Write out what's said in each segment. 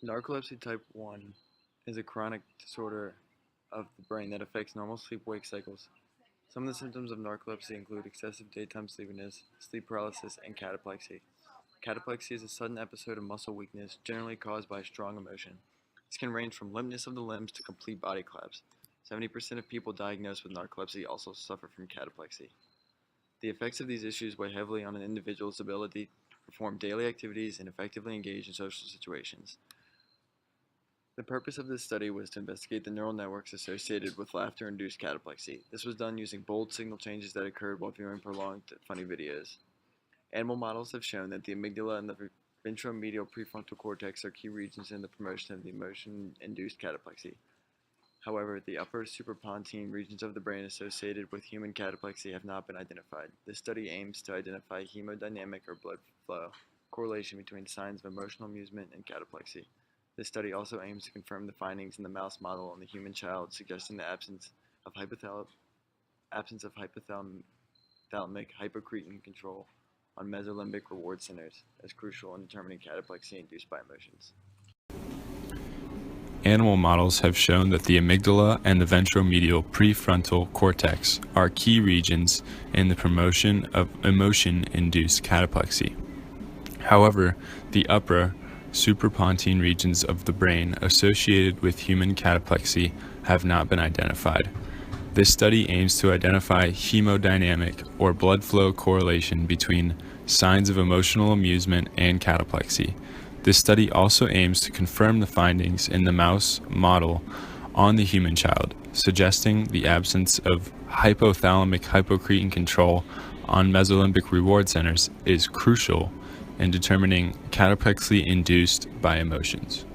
Narcolepsy type 1 is a chronic disorder of the brain that affects normal sleep-wake cycles. Some of the symptoms of narcolepsy include excessive daytime sleepiness, sleep paralysis, and cataplexy. Cataplexy is a sudden episode of muscle weakness, generally caused by strong emotion. This can range from limpness of the limbs to complete body collapse. 70% of people diagnosed with narcolepsy also suffer from cataplexy. The effects of these issues weigh heavily on an individual's ability to perform daily activities and effectively engage in social situations. The purpose of this study was to investigate the neural networks associated with laughter-induced cataplexy. This was done using bold signal changes that occurred while viewing prolonged funny videos. Animal models have shown that the amygdala and the ventromedial prefrontal cortex are key regions in the promotion of the emotion-induced cataplexy. However, the upper suprapontine regions of the brain associated with human cataplexy have not been identified. This study aims to identify hemodynamic or blood flow correlation between signs of emotional amusement and cataplexy. This study also aims to confirm the findings in the mouse model on the human child, suggesting the absence of hypothalamic hypocretin control on mesolimbic reward centers as crucial in determining cataplexy induced by emotions. Animal models have shown that the amygdala and the ventromedial prefrontal cortex are key regions in the promotion of emotion-induced cataplexy. However, the upper suprapontine regions of the brain associated with human cataplexy have not been identified. This study aims to identify hemodynamic or blood flow correlation between signs of emotional amusement and cataplexy. This study also aims to confirm the findings in the mouse model on the human child, suggesting the absence of hypothalamic hypocretin control on mesolimbic reward centers is crucial in determining cataplexy induced by emotions.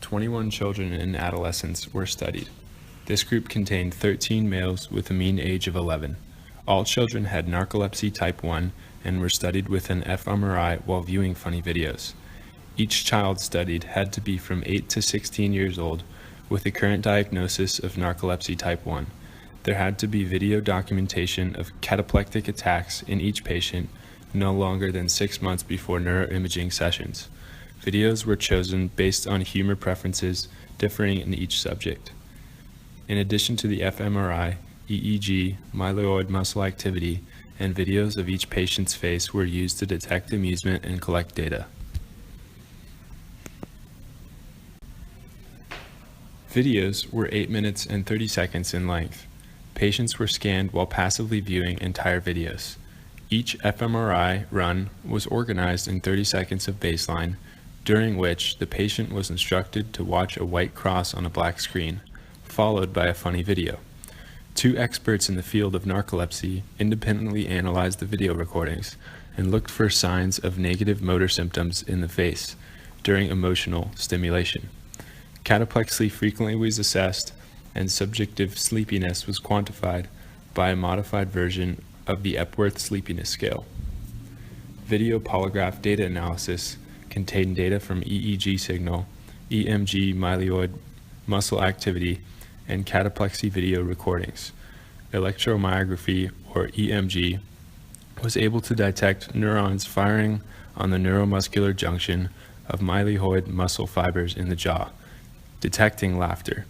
21 children and adolescents were studied. This group contained 13 males with a mean age of 11. All children had narcolepsy type 1 and were studied with an fMRI while viewing funny videos. Each child studied had to be from 8 to 16 years old with a current diagnosis of narcolepsy type 1. There had to be video documentation of cataplectic attacks in each patient no longer than 6 months before neuroimaging sessions. Videos were chosen based on humor preferences differing in each subject. In addition to the fMRI, EEG, myeloid muscle activity, and videos of each patient's face were used to detect amusement and collect data. Videos were 8 minutes and 30 seconds in length. Patients were scanned while passively viewing entire videos. Each fMRI run was organized in 30 seconds of baseline, during which the patient was instructed to watch a white cross on a black screen, followed by a funny video. 2 experts in the field of narcolepsy independently analyzed the video recordings and looked for signs of negative motor symptoms in the face during emotional stimulation. Cataplexy frequently was assessed, and subjective sleepiness was quantified by a modified version of the Epworth Sleepiness Scale. Video polygraph data analysis contained data from EEG signal, EMG myeloid muscle activity, and cataplexy video recordings. Electromyography, or EMG, was able to detect neurons firing on the neuromuscular junction of myeloid muscle fibers in the jaw, detecting laughter.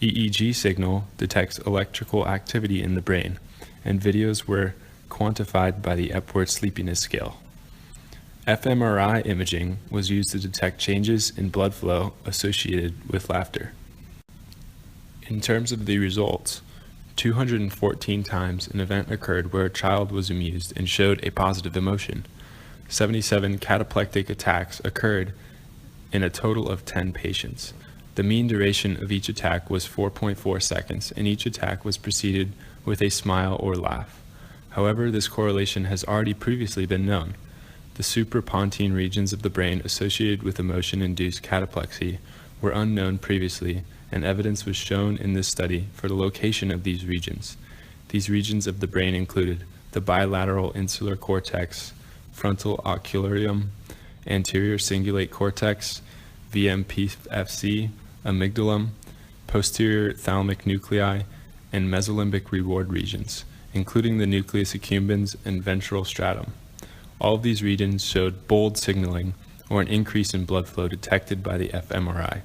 EEG signal detects electrical activity in the brain, and videos were quantified by the Epworth Sleepiness Scale. fMRI imaging was used to detect changes in blood flow associated with laughter. In terms of the results, 214 times an event occurred where a child was amused and showed a positive emotion. 77 cataplectic attacks occurred in a total of 10 patients. The mean duration of each attack was 4.4 seconds, and each attack was preceded with a smile or laugh. However, this correlation has already previously been known. The suprapontine regions of the brain associated with emotion-induced cataplexy were unknown previously, and evidence was shown in this study for the location of these regions. These regions of the brain included the bilateral insular cortex, frontal ocularium, anterior cingulate cortex, VMPFC, amygdalum, posterior thalamic nuclei, and mesolimbic reward regions, including the nucleus accumbens and ventral stratum. All of these regions showed bold signaling or an increase in blood flow detected by the fMRI.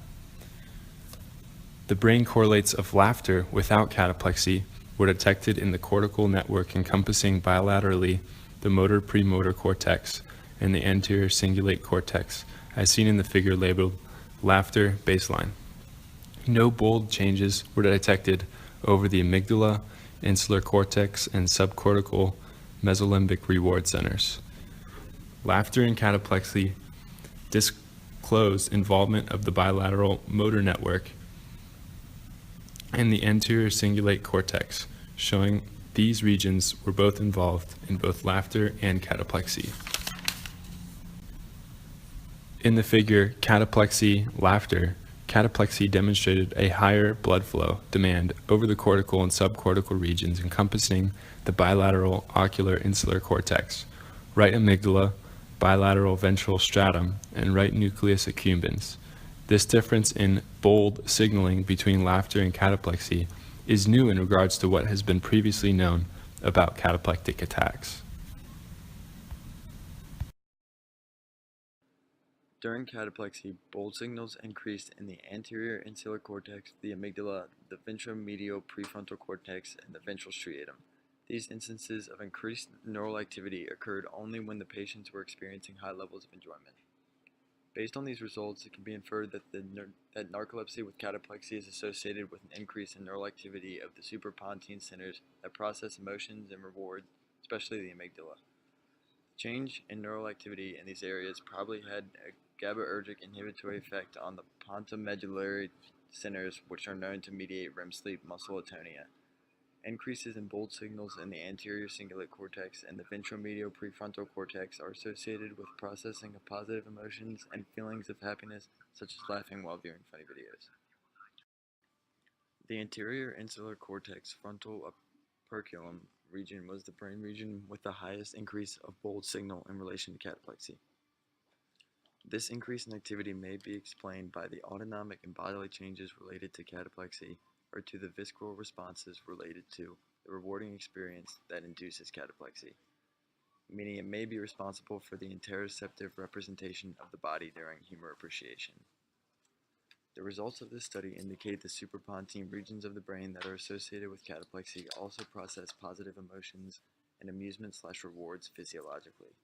The brain correlates of laughter without cataplexy were detected in the cortical network encompassing bilaterally the motor premotor cortex and the anterior cingulate cortex, as seen in the figure labeled laughter baseline. No bold changes were detected over the amygdala, insular cortex, and subcortical mesolimbic reward centers. Laughter and cataplexy disclosed involvement of the bilateral motor network and the anterior cingulate cortex, showing these regions were both involved in both laughter and cataplexy. In the figure cataplexy laughter, cataplexy demonstrated a higher blood flow demand over the cortical and subcortical regions encompassing the bilateral ocular insular cortex, right amygdala, bilateral ventral stratum, and right nucleus accumbens. This difference in bold signaling between laughter and cataplexy is new in regards to what has been previously known about cataplectic attacks. During cataplexy, bold signals increased in the anterior insular cortex, the amygdala, the ventromedial prefrontal cortex, and the ventral striatum. These instances of increased neural activity occurred only when the patients were experiencing high levels of enjoyment. Based on these results, it can be inferred that that narcolepsy with cataplexy is associated with an increase in neural activity of the suprapontine centers that process emotions and reward, especially the amygdala. Change in neural activity in these areas probably had a GABAergic inhibitory effect on the pontomedullary centers, which are known to mediate REM sleep muscle atonia. Increases in bold signals in the anterior cingulate cortex and the ventromedial prefrontal cortex are associated with processing of positive emotions and feelings of happiness, such as laughing while viewing funny videos. The anterior insular cortex frontal operculum region was the brain region with the highest increase of bold signal in relation to cataplexy. This increase in activity may be explained by the autonomic and bodily changes related to cataplexy or to the visceral responses related to the rewarding experience that induces cataplexy, meaning it may be responsible for the interoceptive representation of the body during humor appreciation. The results of this study indicate the suprapontine regions of the brain that are associated with cataplexy also process positive emotions and amusement/rewards physiologically.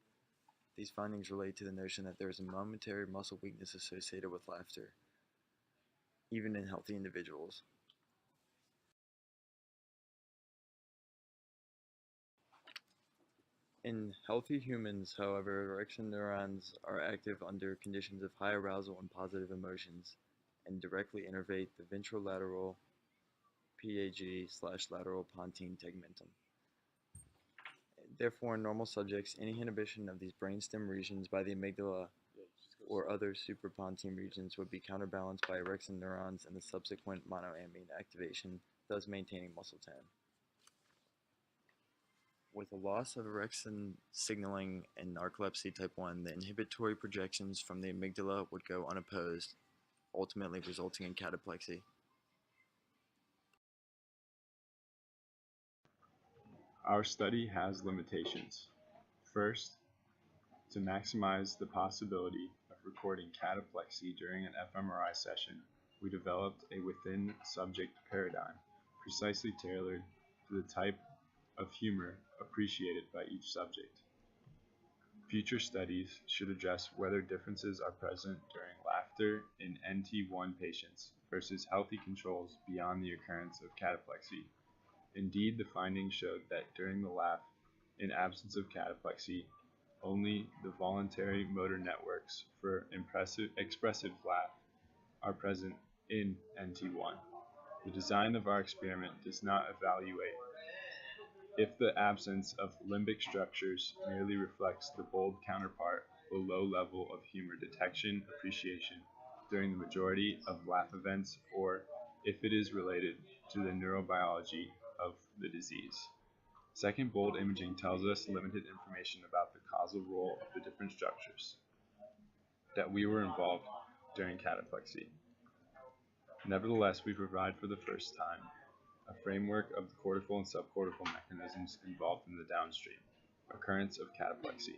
These findings relate to the notion that there is a momentary muscle weakness associated with laughter, even in healthy individuals. In healthy humans, however, orexin neurons are active under conditions of high arousal and positive emotions and directly innervate the ventrolateral PAG/lateral pontine tegmentum. Therefore, in normal subjects, any inhibition of these brainstem regions by the amygdala or other suprapontine regions would be counterbalanced by orexin neurons and the subsequent monoamine activation, thus maintaining muscle tone. With a loss of orexin signaling in narcolepsy type 1, the inhibitory projections from the amygdala would go unopposed, ultimately resulting in cataplexy. Our study has limitations. First, to maximize the possibility of recording cataplexy during an fMRI session, we developed a within-subject paradigm precisely tailored to the type of humor appreciated by each subject. Future studies should address whether differences are present during laughter in NT1 patients versus healthy controls beyond the occurrence of cataplexy. Indeed, the findings showed that during the laugh, in absence of cataplexy, only the voluntary motor networks for expressive laugh are present in NT1. The design of our experiment does not evaluate if the absence of limbic structures merely reflects the bold counterpart, the low level of humor detection appreciation during the majority of laugh events, or if it is related to the neurobiology of the disease. Second, bold imaging tells us limited information about the causal role of the different structures that we were involved during cataplexy. Nevertheless, we provide for the first time a framework of the cortical and subcortical mechanisms involved in the downstream occurrence of cataplexy.